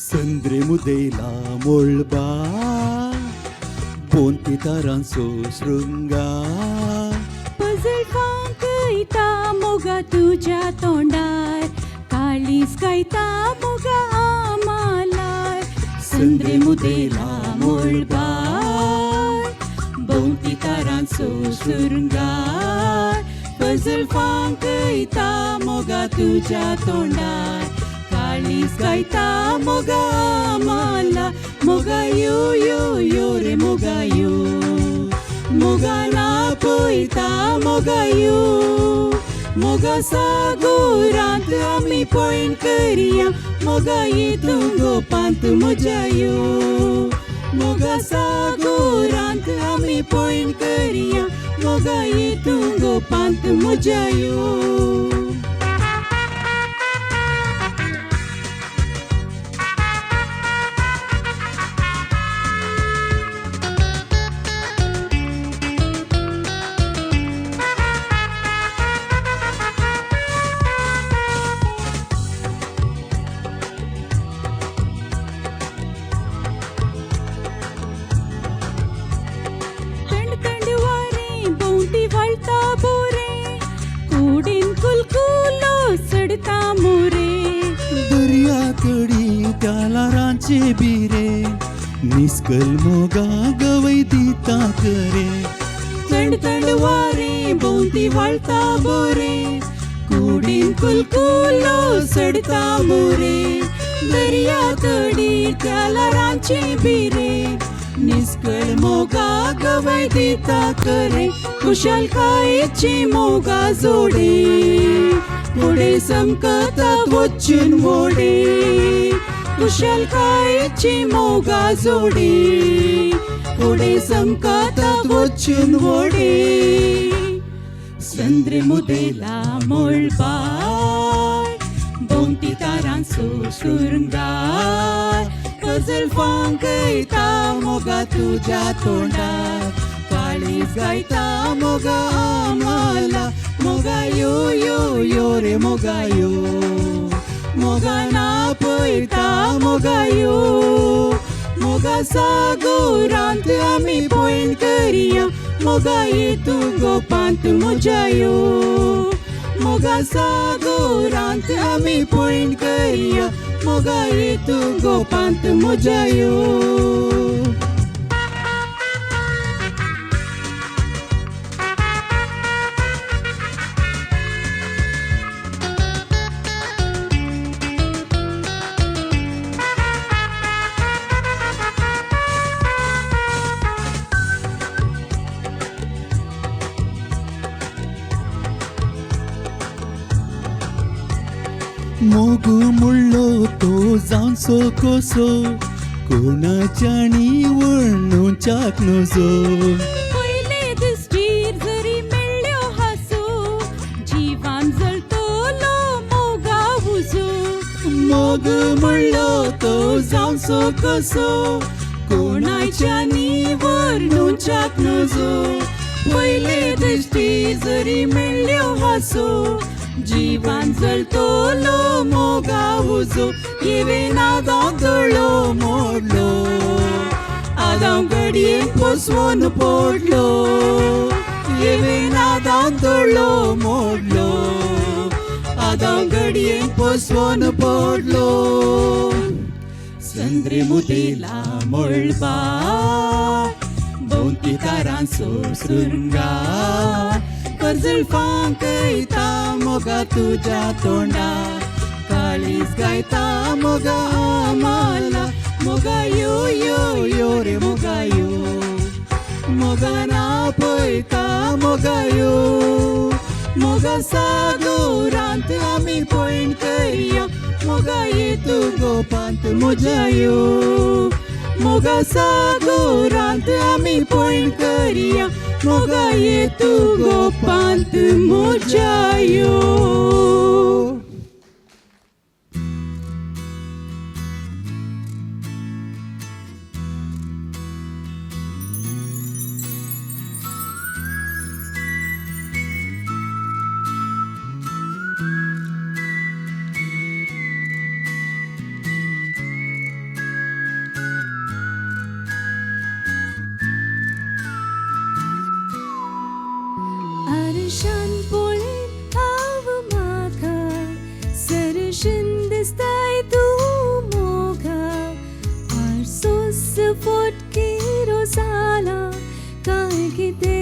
Sandre mudela molba Bonti taranso srunga पझल कांकयता मोगा तुझ्या तोंडार काळीज गायता मोगा आम्हालार Sandre mudela molba Bonti taranso srunga पझल कांकयता मोगा तुझ्या तोंडार काळीज गायता मोगा आम्हाला मोगा यो रे मोगा यो मोगा ना पळता मोगा यो मोगा सागोरांत आमी पळण करिया मोगा येतू गोपांत म्हज्या यो मोगा सागोरांत आमी पळण करिया मोगा येतू गोपांत म्हज्या यो दर्याकडी त्याला रांचे बिरे निस्कल मोगा गवई दिता करे थंड थंड वारे भोवती वळता बोरे कुडीन कुलकुलो सडता मोरे दर्याकडी त्याला रांचे बिरे निस्कळ मोगा गवय दिता करे कुशलकायेची मोगा जोडे पुढे समकतात वचून मोडे कुशलकायेची मोगा जोडे पुढे समकतात वचून मोडे संद्रे मुदेला मोळपाय भोवती तारांचो शृंगार गजल फांकयता मोगा तुझ्या तोंडार काळीज गायता मोगा आम्हाला मोगा यो रे मोगा यो मोगा ना पळता मोगा यो मोगा सागोरांत आमी पळण करिया मोगा येतू गोपांत म्हज्या यो मोगा सागोरांत आमी पळण करिया मोगा येतू गोपांत म्हज्या यो मोगू मुळ्ळो तो जावचो कसो कोणाच्यानी वळणूच्याक नजो पयले दिसटीर जरी मेळ्ळ्यो हांसो जिवान जळटलो मोगा उजो मोग मुळ्ळो तो जावचो कसो कोणाच्यानी वर्णूच्याक नजो पयले दिसटी जरी मेळ्ळ्यो हांसो जिवान जळटलो मोगा उजो येवेन आदां दळो मोडलो आदां घडयेन पोसवून पडलो येवेन आदां दळो मोडलो आदां घडयेन पोसवून पडलो संद्रे मुदेला मोळपाय भोवती तारांचो शृंगार कर्जळ फांकयता मोगा तुझ्या तोंडार काळीज गायता मोगा आम्हाला मोगा यो रे मोगा यो मोगा ना पळता मोगा यो मोगा सागोरांत आमी पळण करिया मोगा येतू गोपांत म्हज्या यो मोगा सागोरांत आमी पळण करिया मोगा येतू गोपांत म्हज्या यो झाला काय किती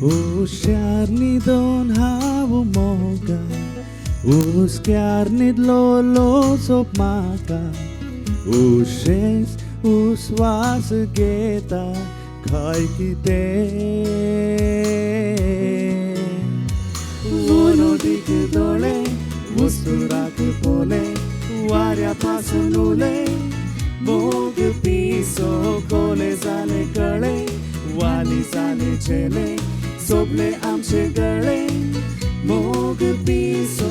Usiarni don havu moga Uskiarni lo sopmaka Ushes uswas geta Khai kite Vono dik dole Usturak pole Warya pasunule Mog piso kole zale kale Wali zale chele सोबले आमचे गळे मोग पिसो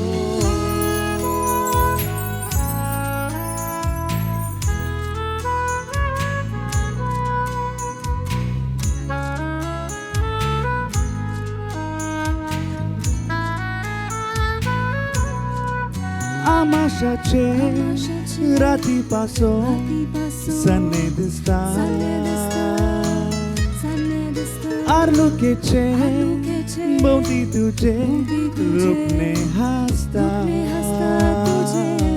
आमाशाचे राती पासो सन्ने दिसता आरलुकेचे मोती तुझे रूपने हसता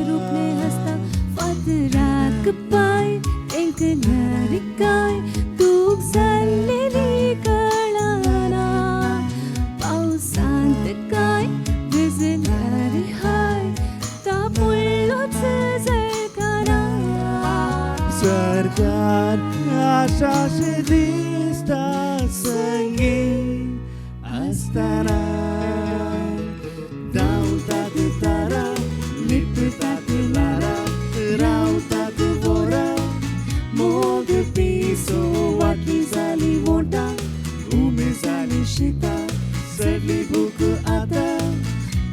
रूपने हसता फातराक पाय एकल्यार काय तूक जाल्लेली कळना पावसांत काय भिजल्यार हाय तापुल्लोच जळकना सरकार आशाशे दिसता संगी असताना धावतात तारा निघतात लारा रावतात बोरा मोग पिसो वाटली झाली मोठा उमे झाली शिता सडली भूक आता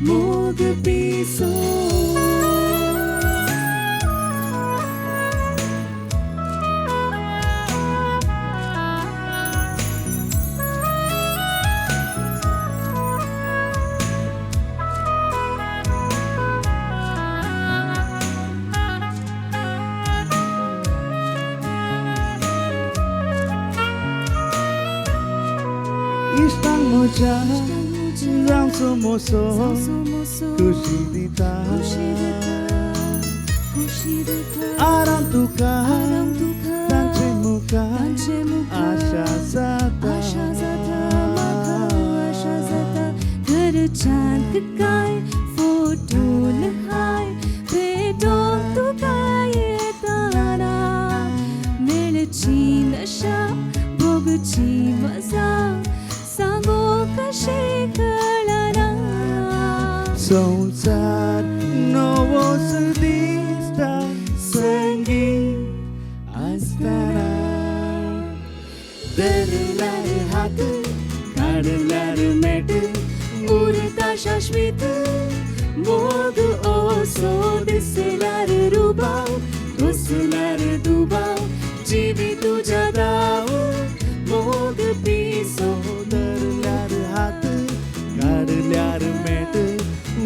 मोग पिसो Istang moja Rang somoso Kushi dita Aram tuka Tanche muka Asha zata घरच्यांत काय फोटो हाय भेटोक तुका येताना मेळची नशा भोगची मजा सांगो कशे कळना संसार नवोस दिसता संगी असताना धरल्यार हात काढल्यार मेट उरता शाश्वत मोग ओसो दिसल्यार रुबाव घुसल्यार दुबाव जीवी तुझ्या दाव मोग पिसो धरल्यार हात काढल्यार मेट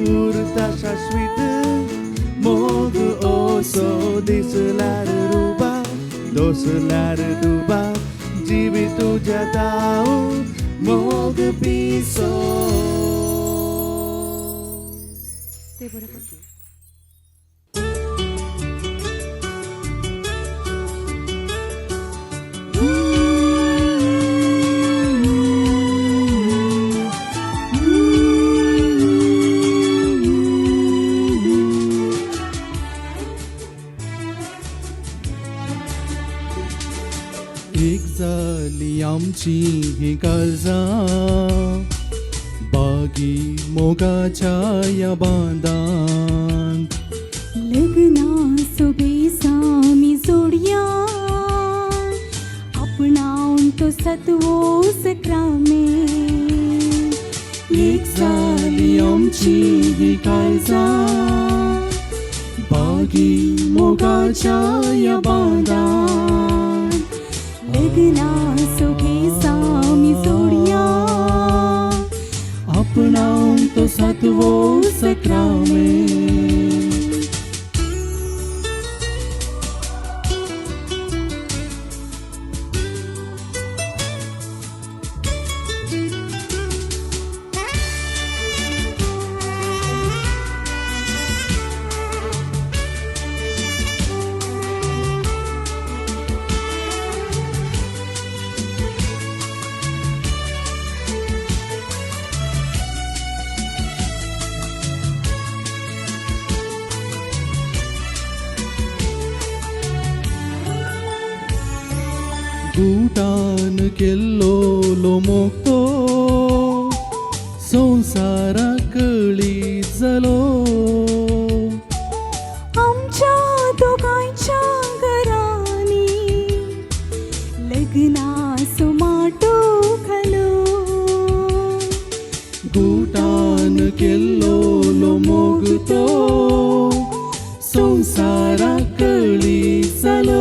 उरता शाश्वत मोग ओसो दिसल्यार रुबाव दोसल्यार दुबाव जीवी तुझ्या दाव मोग पिसो ते बरोबर एक जाली आमची ही काळजां बागी मोगाच्या या बांदांत लग्ना सोबेसामी जोडया आपणावन तो सत्वो सक्रामे एक जाली आमची ही काळजां बागी मोगाच्या या बांदांत लग्ना सोबेसामी जोडया आपणावन तो सत्वो सक्रामे केल्लो मोगतो संसाराक कळीत जालो आमच्या दोगांच्या घरांनी लग्नाचो माटो घालो गुटान केल्लो मोगतो संसाराक कळीत जालो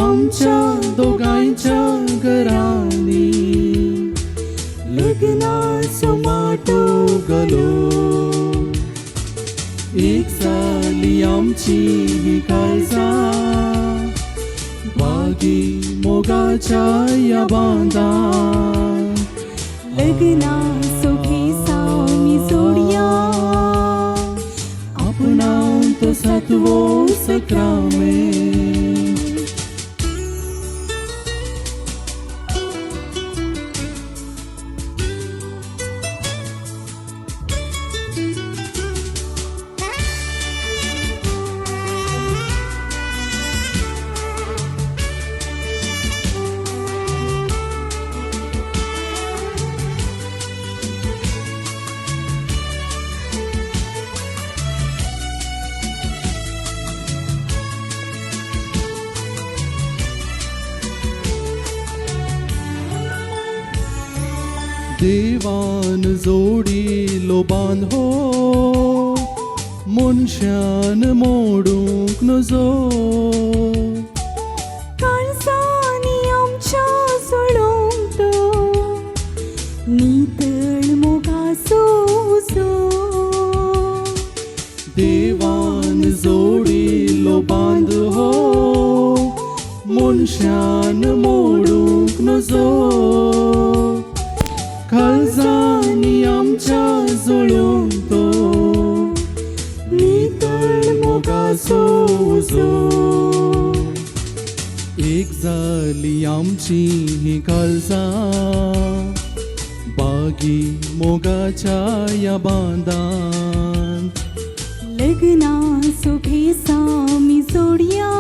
आमच्या दोगांच्या घरांनी लग्नाचो माटो घालो एक जाली आमची ही काळजां बागी मोगाच्या या बांदान लग्नाचो भेस आमी जोडया आपणावन तो सातवो सक्रामेंत देवान जोडिलो बांदो मनशान मोडूंक नजो काळजांनी आमच्या जोडोंक तो नितळ मोगाचो उजो देवान जोडिलो बांदो मनशान मोडूंक नजो काळजांनी आमच्या जोडूंक तो नितळ मोगाचो उजो एक जाली आमची ही काळजां बागी मोगाच्या या बांदान लग्नाचो भेस आमी जोडया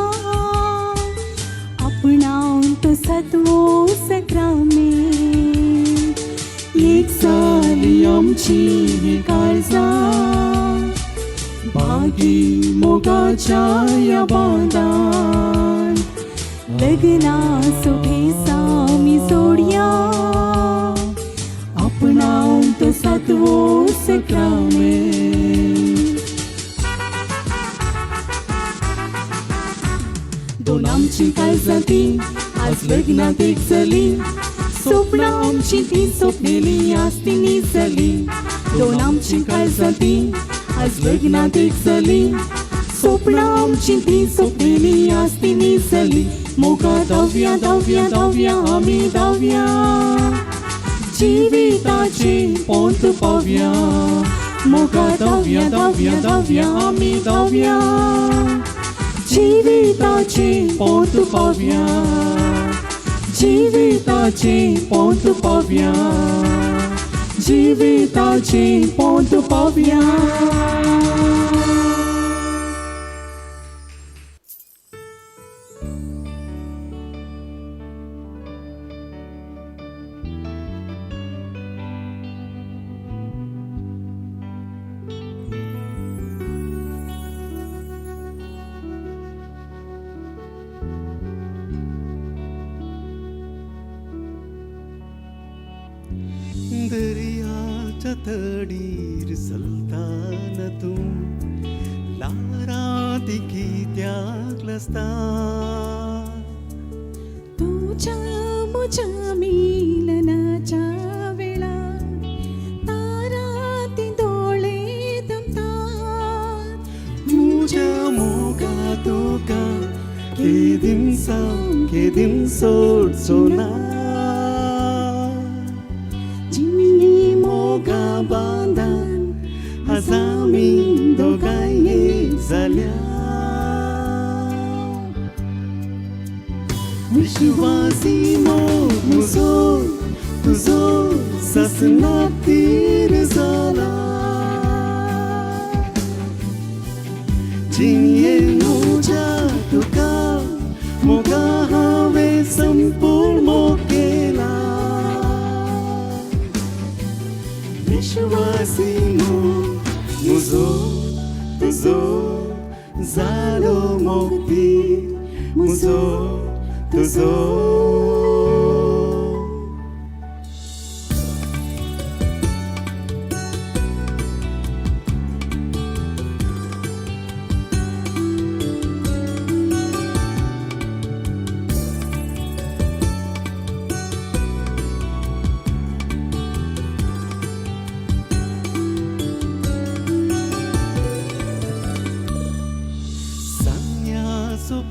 आपणावन तो सातवो सक्रामेंत एक जाली आमची ही काळजां बागी मोगाच्या या बांदान लग्नाचो भेस आमी जोडया आपणावन तो सातवो सक्रामेंत दोन आमची काळजां ती आज लग्नात एक जाली स्वप्नां आमची ती स्वप्नेली आस्ती न्हिजली दोन आमची काळजां ती आज लग्नात एक जाली स्वप्नां आमची ती स्वप्नेली आस्ती न्हिजली मोगा धावया धावया धावया आमी धावया जिविताची पोंत पावया मोगा धावया धावया धावया आमी धावया जिविताची पोंत पावया जिविताची पोंत पावया जिविताची पोंत पावया दर्याच्या तडीर चलताना तूं लारां दिकी त्यागलस्ता तुझ्या मुझ्या मिलनाच्या वेळा तारा ती डोळे दमतात तुझ्या मोगा तुका केदीन सोडचो ना जिमिनी मोगा बांदान आज आमी दोगांय एक जाल्या विश्वासी मोग म्हजो तुजो ससना तीर जाला जिणये तुका मोगा हांवें संपूर्ण मोकेला विश्वासी मुझो तुझो जालो मोक्ती मुझो तुझो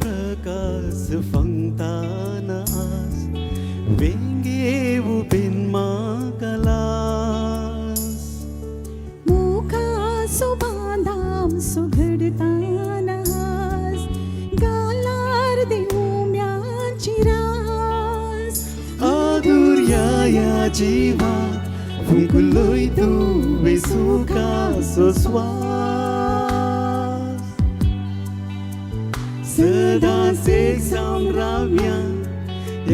प्रकाश फंगताना आज वेंगे उबिन माकलास मुखा सुबांधाम सुघडताना गालार देऊम्याची रास आदुर्या जीवा फुंकुलोय तू विसुका सोस्वास सदा से संग्राम्या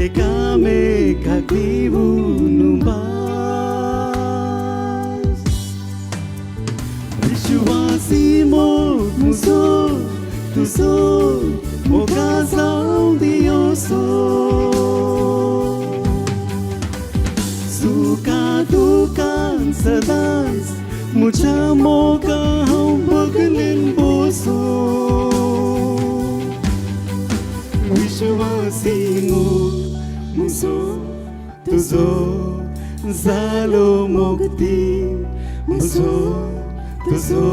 एकामेका दिवुनुबास विश्वासी मुझो तुझो मोगा दियोसो सुखा दुखान सदाच मुझा मोगा हम बगलिन बोसो विश्वासी मुझो तुझो जालो मोक्ती मुझो तुझो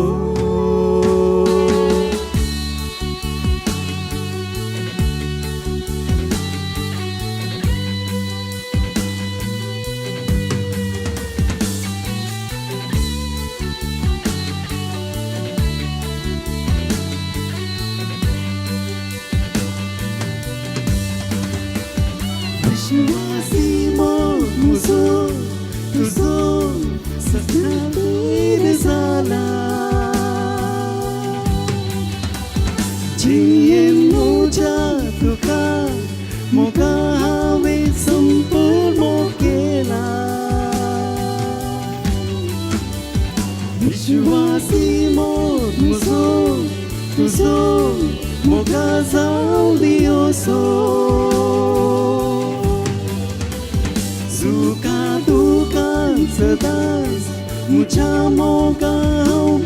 विश्वासी मुझो तुझो सत्तावीर झाला जिये मुझा तुका मोगा हावे संपूर्ण मोकेला विश्वासी मुझो तुझो मोगा दियोसो सुखा दुखान सदाच मुझा मोगा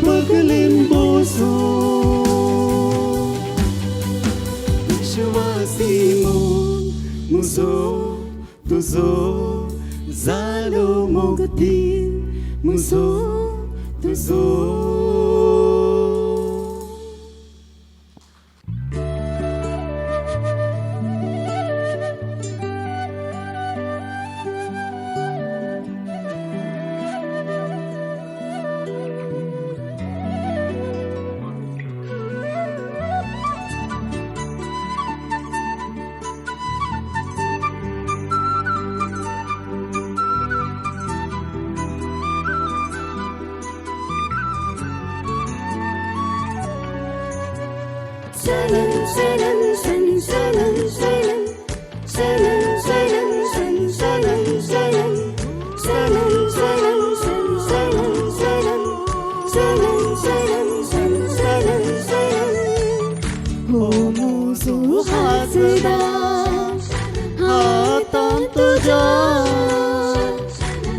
बगलिन बोसो विश्वासी मुझो तुझो जालो मोक्ती मुझो तुझो Salam, salam, salam, salam, salam, salam, salam, salam, salam, salam, salam, salam, salam, salam, salam, salam, salam, salam, salam. हो मुझो हसदा हातान तुझा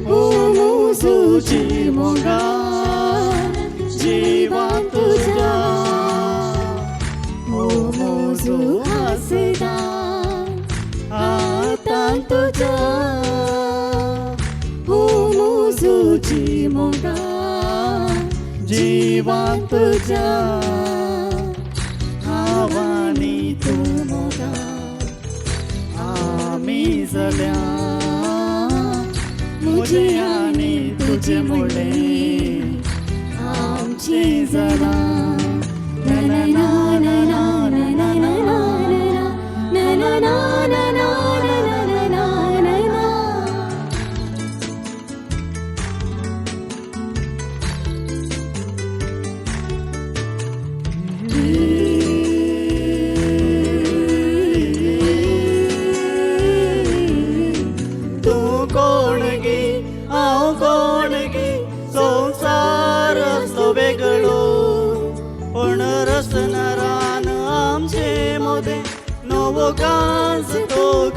हो मुझो जीवंगा जीवा तुझा मुझो हसदा हातान तुझा हो मुझो जीवंगा जीवा तुझा आवानी तू मोगा आम्ही जल्या मुझे आणि तुझे मुळे आमची जरा na na na na na na na na na na na na na na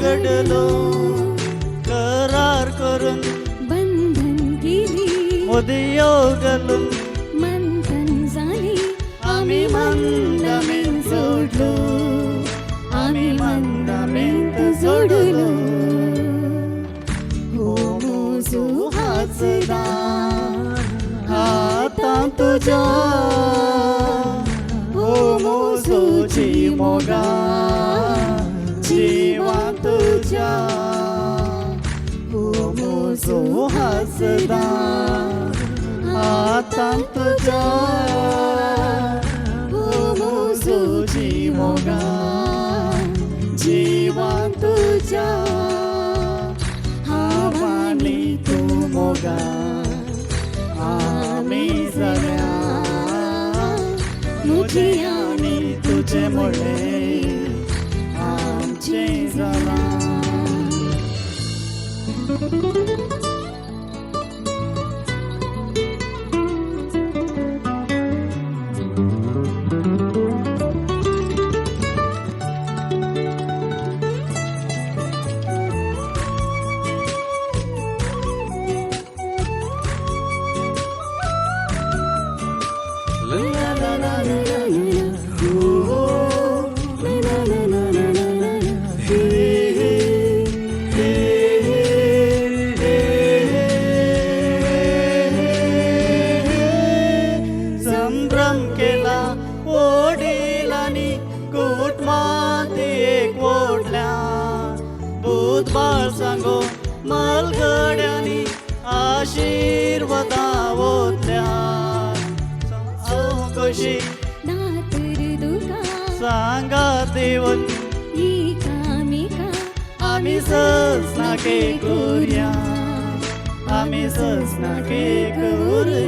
लढलो करार करून बंधन केली मोदियो घालून मंथन झाली आम्ही मंदामिन जोडलो आम्ही मंदामिन जोडलो हो मोजू हाचदा आता तुझ्या हो मोजूची मोगा जीवा तुझ्या हो मोजू हाचदा आता तुझ्या हो मोजूची मोगा जीवा तुझ्या हावानी तू मोगा आम्ही जऱ्या मुझे आणि तुझे मुळे आमचे जरा संभ्रम केला ओढीलानी कुटमाती एक ओढल्या बुधबार सांगो मलगड्यानी आशीर्वादा ओतल्या कशी दातर दुका सांगा देवन एकामेका आम्ही सजना के करूया आम्ही सजना के करूया